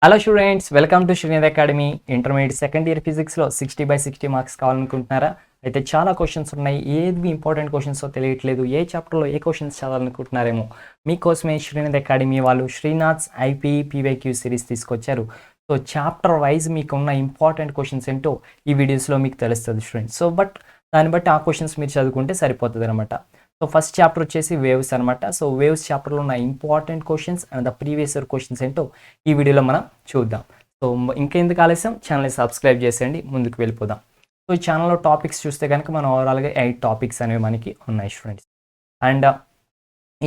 Hello students, welcome to Srinidhi academy. Intermediate second year ఫిజిక్స్లో 60/60 marks కావాలనుకుంటున్నారా? అయితే చాలా క్వశ్చన్స్ ఉన్నాయి. ఏది ఇంపార్టెంట్ క్వశ్చన్సో తెలియట్లేదు, ఏ చాప్టర్లో ఏ క్వశ్చన్స్ చదవాలనుకుంటున్నారేమో మీకోసమే శ్రీనిధి అకాడమీ వాళ్ళు శ్రీనాథ్స్ ఐపీ పీవైక్యూ సిరీస్ తీసుకొచ్చారు. సో చాప్టర్ వైజ్ మీకున్న ఇంపార్టెంట్ క్వశ్చన్స్ ఏంటో ఈ వీడియోస్లో మీకు తెలుస్తుంది స్టూడెంట్స్. దాన్ని బట్టి ఆ క్వశ్చన్స్ మీరు చదువుకుంటే సరిపోతుంది అనమాట. సో ఫస్ట్ చాప్టర్ వచ్చేసి వేవ్స్ అనమాట. సో వేవ్స్ చాప్టర్లో ఉన్న important questions and the previous year questions ఏంటో ఈ వీడియోలో మనం చూద్దాం. సో ఇంకెందుకు ఆలస్యం, ఛానల్ని సబ్స్క్రైబ్ చేసేయండి, ముందుకు వెళ్ళిపోదాం. సో ఈ ఛానల్లో టాపిక్స్ చూస్తే కనుక మనం ఓవరాల్గా 8 టాపిక్స్ అనేవి మనకి ఉన్నాయి స్టూడెంట్స్. అండ్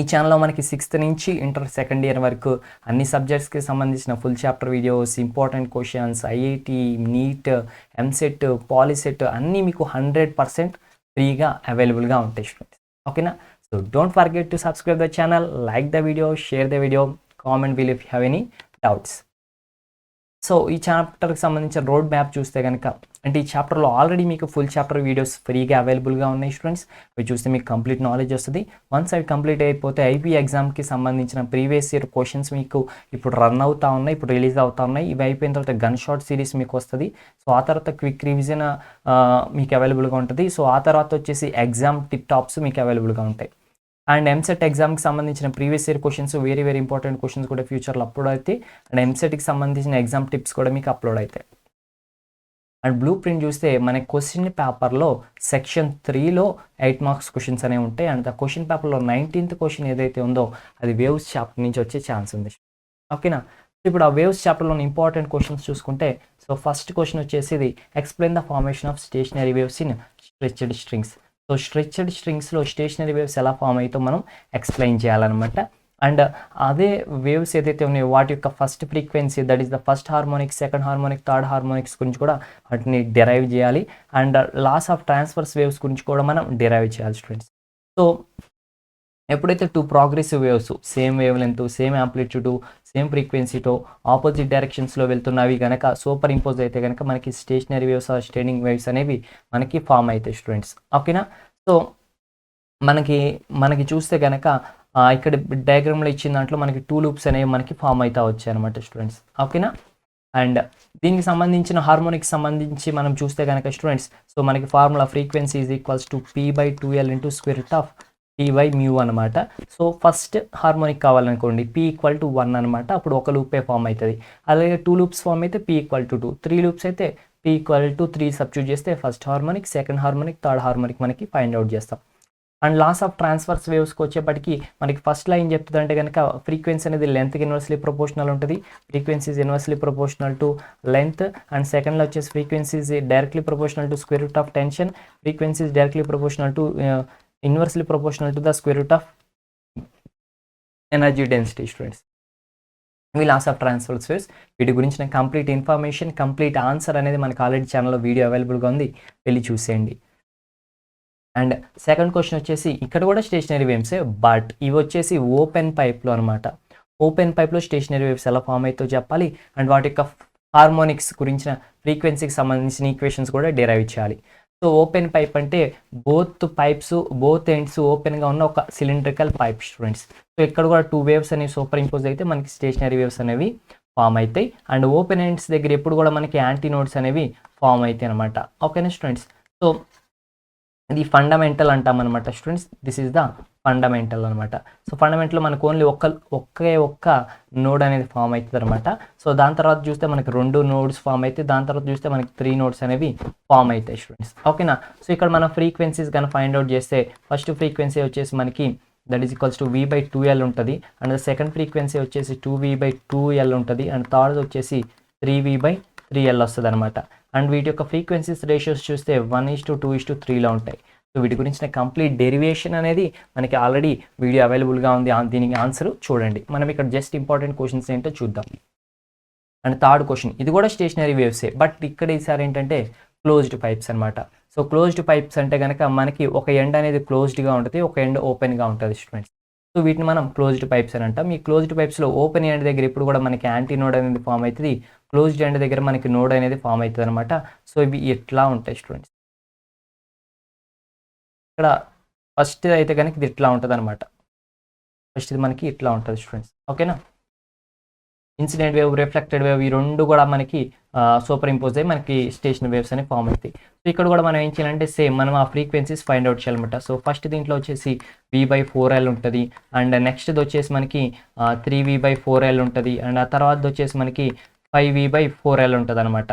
ఈ ఛానల్లో మనకి 6th నుంచి ఇంటర్ సెకండ్ ఇయర్ వరకు అన్ని సబ్జెక్ట్స్కి సంబంధించిన full chapter videos, important questions, IIT, NEET, EAMCET, POLYCET అన్నీ మీకు 100% ఫ్రీగా అవైలబుల్గా ఉంటాయి స్టూడెంట్స్. ఓకేనా? So don't forget to subscribe the channel, like the video, share the video, comment below if you have any doubts. So ఈ చాప్టర్కి సంబంధించిన road map చూస్తే కనుక, అంటే ఈ చాప్టర్లో ఆల్రెడీ మీకు ఫుల్ చాప్టర్ వీడియోస్ ఫ్రీగా అవైలబుల్గా ఉన్నాయి స్టూడెంట్స్. అవి చూస్తే మీకు కంప్లీట్ నాలెడ్జ్ వస్తుంది. వన్స్ అవి కంప్లీట్ అయిపోతే ఐపీ ఎగ్జామ్కి సంబంధించిన ప్రీవియస్ ఇయర్ క్వశ్చన్స్ మీకు ఇప్పుడు రన్ అవుతూ ఉన్నాయి, ఇప్పుడు రిలీజ్ అవుతూ ఉన్నాయి. ఇవి అయిపోయిన తర్వాత గన్ షాట్ సిరీస్ మీకు వస్తుంది. సో ఆ తర్వాత క్విక్ రివిజన్ మీకు అవైలబుల్గా ఉంటుంది. సో ఆ తర్వాత వచ్చేసి ఎగ్జామ్ టిప్ టాప్స్ మీకు అవైలబుల్గా ఉంటాయి. అండ్ ఎంసెట్ ఎగ్జామ్కి సంబంధించిన previous year questions, very important questions కూడా ఫ్యూచర్లో అప్లోడ్ అవుతాయి. అండ్ ఎంసెట్కి సంబంధించిన ఎగ్జామ్ టిప్స్ కూడా మీకు అప్లోడ్ అవుతాయి. అండ్ బ్లూ ప్రింట్ చూస్తే మన క్వశ్చన్ పేపర్లో సెక్షన్ 3లో 8 మార్క్స్ క్వశ్చన్స్ అనేవి ఉంటాయి. అండ్ ద క్వశ్చన్ పేపర్లో 19th క్వశ్చన్ ఏదైతే ఉందో అది వేవ్స్ చాప్టర్ నుంచి వచ్చే ఛాన్స్ ఉంది. ఓకేనా? ఇప్పుడు ఆ వేవ్స్ చాప్టర్లోని ఇంపార్టెంట్ క్వశ్చన్స్ చూసుకుంటే, సో ఫస్ట్ క్వశ్చన్ వచ్చేసి ఇది explain the formation of stationary waves in stretched strings. So stretched స్ట్రింగ్స్లో స్టేషనరీ వేవ్స్ ఎలా ఫామ్ అవుతో మనం ఎక్స్ప్లెయిన్ చేయాలన్నమాట. అండ్ అదే వేవ్స్ ఏదైతే ఉన్నాయో వాటి యొక్క first frequency, that is the first harmonics, second harmonic, third harmonics గురించి కూడా వాటిని డెరైవ్ చేయాలి. And laws of transverse waves గురించి కూడా మనం డెరైవ్ చేయాలి స్టూడెంట్స్. సో ఎప్పుడైతే 2 progressive waves same wave length, same amplitude, same ఫ్రీక్వెన్సీతో ఆపోజిట్ డైరెక్షన్స్లో వెళ్తున్నవి కనుక సూపర్ ఇంపోజ్ అయితే కనుక మనకి stationary waves or standing waves అనేవి మనకి ఫామ్ అవుతాయి స్టూడెంట్స్. ఓకేనా? సో మనకి చూస్తే కనుక ఇక్కడ డయాగ్రామ్లో ఇచ్చిన దాంట్లో మనకి 2 లూప్స్ అనేవి మనకి ఫామ్ అవుతా వచ్చాయి అనమాట స్టూడెంట్స్. ఓకేనా? అండ్ దీనికి సంబంధించిన హార్మోనిక్స్ సంబంధించి మనం చూస్తే కనుక స్టూడెంట్స్, సో మనకి formula frequency is equals to p/2l into square root of p/μ అనమాట. సో ఫస్ట్ హార్మోనిక్ కావాలనుకోండి p=1 అనమాట, అప్పుడు ఒక లూపే ఫామ్ అవుతుంది. అలాగే 2 లూప్స్ ఫామ్ అయితే p=2, 3 లూప్స్ అయితే p=3 సబ్స్టిట్యూట్ చేస్తే first harmonic, second harmonic, third harmonic మనకి ఫైండ్ అవుట్ చేస్తాం. అండ్ లాస్ ఆఫ్ ట్రాన్స్ఫర్స్ వేవ్స్కి వచ్చేప్పటికి మనకి ఫస్ట్ లైన్ చెప్తుందంటే కనుక ఫ్రీక్వెన్సీ అనేది లెంత్కి ఇన్వర్స్లీ ప్రపోర్షనల్ ఉంటుంది. Frequency is inversely proportional to length. And సెకండ్లో వచ్చేసి frequency is directly proportional to square root of tension. Frequency is directly proportional to inversely proportional to the square root of energy density students. ఇవి loss of transverse waves. వీటి గురించిన complete information, complete answer అనేది మనకు already ఛానల్లో video అవైలబుల్గా ఉంది, వెళ్ళి చూసేయండి. అండ్ సెకండ్ క్వశ్చన్ వచ్చేసి ఇక్కడ కూడా స్టేషనరీ వేవ్సే, బట్ ఇవి వచ్చేసి ఓపెన్ పైప్లో అనమాట. ఓపెన్ పైప్లో స్టేషనరీ వేవ్స్ ఎలా ఫామ్ అవుతో చెప్పాలి. అండ్ వాటి యొక్క హార్మోనిక్స్ గురించిన ఫ్రీక్వెన్సీకి సంబంధించిన ఈక్వేషన్స్ కూడా డెరైవ్ చేయాలి. సో ఓపెన్ పైప్ అంటే బోత్ ఎండ్స్ ఓపెన్గా ఉన్న ఒక సిలిండ్రికల్ పైప్ స్టూడెంట్స్. సో ఇక్కడ కూడా 2 వేవ్స్ అనేవి సూపర్ ఇంపోజ్ అయితే మనకి స్టేషనరీ వేవ్స్ అనేవి ఫామ్ అవుతాయి. అండ్ ఓపెన్ ఎండ్స్ దగ్గర ఎప్పుడు కూడా మనకి యాంటీ నోడ్స్ అనేవి ఫామ్ అవుతాయి అనమాట. ఓకేనా స్టూడెంట్స్? సో ఇది ఫండమెంటల్ అంటాం అనమాట students. This is the fundamental అనమాట. సో ఫండమెంటల్లో మనకు ఓన్లీ ఒక్క నోడ్ అనేది ఫామ్ అవుతుంది అనమాట. సో దాని తర్వాత చూస్తే మనకి 2 నోడ్స్ ఫామ్ అవుతాయి. దాని తర్వాత చూస్తే మనకి 3 నోడ్స్ అనేవి ఫామ్ అవుతాయి స్టూడెంట్స్. ఓకేనా? సో ఇక్కడ మనం ఫ్రీక్వెన్సీస్ కానీ ఫైండ్ అవుట్ చేస్తే ఫస్ట్ ఫ్రీక్వెన్సీ వచ్చేసి మనకి that is equals to v/2l ఉంటుంది. అండ్ సెకండ్ ఫ్రీక్వెన్సీ వచ్చేసి 2v/2l ఉంటుంది. అండ్ థర్డ్ వచ్చేసి 3v/3l వస్తుంది అనమాట. అండ్ వీటి యొక్క ఫ్రీక్వెన్సీస్ రేషియోస్ చూస్తే 1:2:3లో ఉంటాయి. సో వీటి గురించిన కంప్లీట్ డెరివేషన్ అనేది మనకి ఆల్రెడీ వీడియో అవైలబుల్గా ఉంది, దీనికి ఆన్సర్ చూడండి. మనం ఇక్కడ జస్ట్ ఇంపార్టెంట్ క్వశ్చన్స్ ఏంటో చూద్దాం. అండ్ థర్డ్ క్వశ్చన్ ఇది కూడా స్టేషనరీ వేవ్సే, బట్ ఇక్కడ ఈసారి ఏంటంటే క్లోజ్డ్ పైప్స్ అనమాట. సో క్లోజ్డ్ పైప్స్ అంటే కనుక మనకి ఒక ఎండ్ అనేది క్లోజ్డ్గా ఉంటుంది, ఒక ఎండ్ ఓపెన్గా ఉంటుంది స్టూడెంట్స్. సో వీటిని మనం క్లోజ్డ్ పైప్స్ అని అంటాం. ఈ క్లోజ్డ్ పైప్స్లో ఓపెన్ ఎండ్ దగ్గర ఇప్పుడు కూడా మనకి యాంటీ నోడ్ అనేది ఫామ్ అవుతుంది, క్లోజ్డ్ ఎండ్ దగ్గర మనకి నోడ్ అనేది ఫామ్ అవుతుంది అనమాట. సో ఇవి ఎట్లా ఉంటాయి స్టూడెంట్స్. ఇక్కడ ఫస్ట్ అయితే కనుక ఇది ఇట్లా ఉంటుంది అనమాట. ఫస్ట్ ఇది మనకి ఇట్లా ఉంటుంది స్టూడెంట్స్. ఓకేనా? ఇన్సిడెంట్ వేవ్, రిఫ్లెక్టెడ్ వేవ్, ఈ రెండు కూడా మనకి సూపర్ ఇంపోజ్ అయ్యి మనకి స్టేషనరీ వేవ్స్ అని ఫామ్ అవుతాయి. సో ఇక్కడ కూడా మనం ఏం చేయాలంటే సేమ్ మనం ఆ ఫ్రీక్వెన్సీస్ ఫైండ్ అవుట్ చేయాలన్నమాట. సో ఫస్ట్ దీంట్లో వచ్చేసి V/4L ఉంటుంది, అండ్ నెక్స్ట్ది వచ్చేసి మనకి 3V/4L ఉంటుంది, అండ్ ఆ తర్వాత వచ్చేసి మనకి 5V/4L ఉంటుంది అనమాట.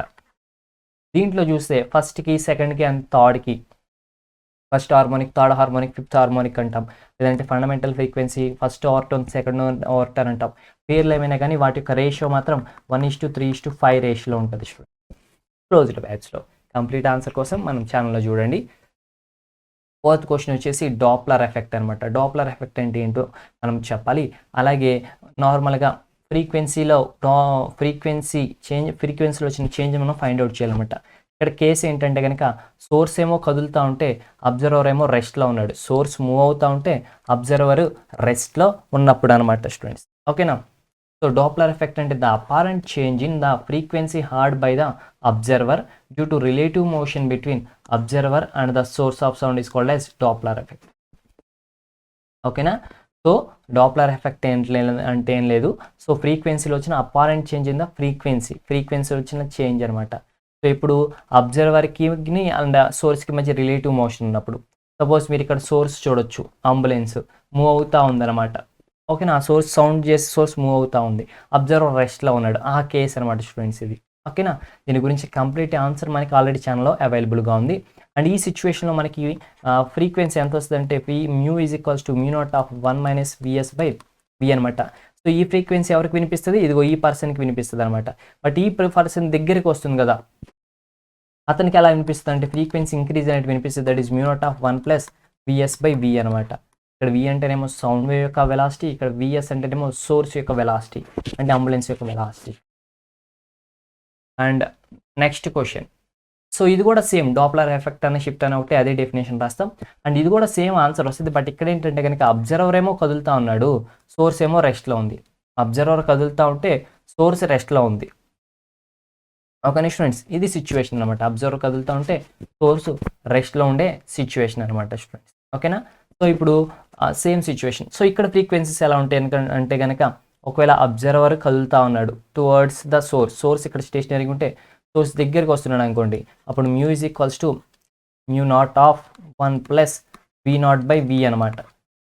దీంట్లో చూస్తే ఫస్ట్కి, సెకండ్కి అండ్ థర్డ్కి, first harmonic, third harmonic, fifth harmonic అంటాం, లేదంటే fundamental frequency, first overtone, second overtone అంటాం. పేర్లు ఏమైనా కానీ వాటి యొక్క రేషియో మాత్రం 1:3:5 రేషియోలో ఉంటుంది క్లోజ్డ్ బ్యాచ్లో. కంప్లీట్ ఆన్సర్ కోసం మనం ఛానల్లో చూడండి. ఫోర్త్ క్వశ్చన్ వచ్చేసి డాప్లర్ ఎఫెక్ట్ అనమాట. డాప్లర్ ఎఫెక్ట్ అంటే ఏంటో మనం చెప్పాలి. అలాగే నార్మల్గా ఫ్రీక్వెన్సీలో ఫ్రీక్వెన్సీలో వచ్చిన చేంజ్ మనం ఫైండ్ అవుట్ చేయాలన్నమాట. ఇక్కడ కేసు ఏంటంటే కనుక సోర్స్ ఏమో కదులుతూ ఉంటే అబ్జర్వర్ ఏమో రెస్ట్లో ఉన్నాడు. సోర్స్ మూవ్ అవుతూ ఉంటే అబ్జర్వర్ రెస్ట్లో ఉన్నప్పుడు అనమాట స్టూడెంట్స్. ఓకేనా? సో డాప్లర్ ఎఫెక్ట్ అంటే the apparent change in the frequency hard by the observer due to relative motion between observer and the source of sound is called as Doppler effect. ఓకేనా? So Doppler effect అంటే ఏం లేదు. So ఫ్రీక్వెన్సీలో వచ్చిన apparent change in the ఫ్రీక్వెన్సీలో వచ్చిన change అనమాట. So ఇప్పుడు అబ్జర్వర్కి అండ్ సోర్స్కి మధ్య రిలేటివ్ మోషన్ ఉన్నప్పుడు, సపోజ్ మీరు ఇక్కడ సోర్స్ చూడొచ్చు, అంబులెన్స్ మూవ్ అవుతూ ఉందన్నమాట. ఓకేనా? సోర్స్ సౌండ్ చేసి సోర్స్ మూవ్ అవుతూ ఉంది, అబ్జర్వర్ రెస్ట్లో ఉన్నాడు, ఆ కేస్ అనమాట స్టూడెంట్స్ ఇది. ఓకేనా? దీని గురించి కంప్లీట్ ఆన్సర్ మనకి ఆల్రెడీ ఛానల్లో అవైలబుల్గా ఉంది. అండ్ ఈ సిచ్యువేషన్లో మనకి ఫ్రీక్వెన్సీ ఎంత వస్తుంది అంటే μ = μ0/1 - VS/V అనమాట. సో ఈ ఫ్రీక్వెన్సీ ఎవరికి వినిపిస్తుంది? ఇదిగో ఈ పర్సన్కి వినిపిస్తుంది అనమాట. బట్ ఈ పర్సన్ దగ్గరికి వస్తుంది కదా, అతనికి ఎలా వినిపిస్తుంది అంటే ఫ్రీక్వెన్సీ ఇంక్రీజ్ అనేది వినిపిస్తుంది. దట్ ఈస్ μ0/1 + VS/V అనమాట. ఇక్కడ V అంటేనేమో సౌండ్ వేవ్ యొక్క వెలాసిటీ, ఇక్కడ VS అంటేనేమో సోర్స్ యొక్క వెలాసిటీ, అంటే అంబులెన్స్ యొక్క velocity. And next question. So ఇది కూడా సేమ్ డాప్లర్ ఎఫెక్ట్ అనే షిఫ్ట్ అనే ఒకటి అదే డెఫినేషన్ రాస్తాం. అండ్ ఇది కూడా సేమ్ ఆన్సర్ వస్తుంది. బట్ ఇక్కడ ఏంటంటే కనుక అబ్జర్వర్ ఏమో కదులుతూ ఉన్నాడు, సోర్స్ ఏమో రెస్ట్లో ఉంది. అబ్జర్వర్ కదులుతూ ఉంటే సోర్స్ రెస్ట్లో ఉంది. ఓకేనా స్టూడెంట్స్? ఇది సిచ్యువేషన్ అనమాట. అబ్జర్వర్ కదులుతూ ఉంటే సోర్స్ రెస్ట్లో ఉండే సిచ్యువేషన్ అనమాట స్టూడెంట్స్. ఓకేనా? సో ఇప్పుడు సేమ్ సిచ్యువేషన్. సో ఇక్కడ ఫ్రీక్వెన్సీస్ ఎలా ఉంటాయి అంటే కనుక ఒకవేళ అబ్జర్వర్ కదులుతూ ఉన్నాడు టువర్డ్స్ ద సోర్స్ ఇక్కడ స్టేషనరీగా ఉంటే సోర్స్ దగ్గరికి వస్తున్నాడు అనుకోండి, అప్పుడు μ = μ0/1 + V0/V అనమాట.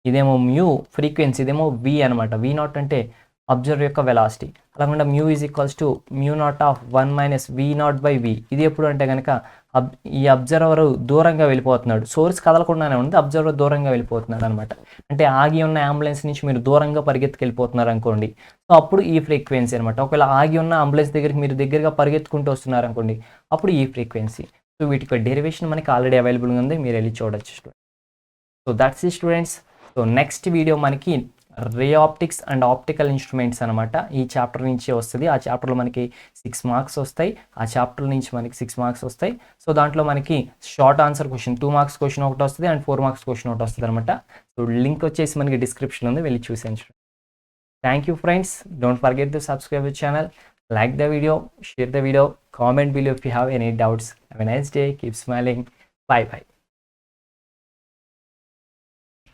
ఇదేమో మ్యూ ఫ్రీక్వెన్సీ, ఇదేమో V అనమాట. V0 అంటే అబ్జర్వర్ యొక్క వెలాసిటీ. అలాగే μ = μ0/1 - V0/V. ఇది ఎప్పుడు అంటే కనుక ఈ అబ్జర్వర్ దూరంగా వెళ్ళిపోతున్నాడు, సోర్స్ కదలకుండానే ఉంది, అబ్జర్వర్ దూరంగా వెళ్ళిపోతున్నాడు అనమాట. అంటే ఆగి ఉన్న అంబులెన్స్ నుంచి మీరు దూరంగా పరిగెత్తుకెళ్ళిపోతున్నారు అనుకోండి, సో అప్పుడు ఈ ఫ్రీక్వెన్సీ అనమాట. ఒకవేళ ఆగి ఉన్న అంబులెన్స్ దగ్గరికి మీరు దగ్గరగా పరిగెత్తుకుంటూ వస్తున్నారు అనుకోండి, అప్పుడు ఈ ఫ్రీక్వెన్సీ. సో వీటికి డెరివేషన్ మనకి ఆల్రెడీ అవైలబుల్గా ఉంది, మీరు వెళ్ళి చూడొచ్చు. So that's it students. So next video మనకి ray optics and optical instruments అనమాట. ఈ చాప్టర్ నుంచి వస్తుంది. ఆ చాప్టర్లో మనకి 6 మార్క్స్ వస్తాయి. ఆ చాప్టర్ నుంచి మనకి 6 మార్క్స్ వస్తాయి. సో దాంట్లో మనకి short answer question 2 marks question ఒకటి వస్తుంది, అండ్ 4 మార్క్స్ క్వశ్చన్ ఒకటి వస్తుంది అనమాట. సో లింక్ వచ్చేసి మనకి డిస్క్రిప్షన్ ఉంది, వెళ్ళి చూసేయండి. Thank you friends. Don't forget to subscribe the channel, like the video, share the video, comment below if you have any doubts. Have a nice day. Keep smiling. Bye bye.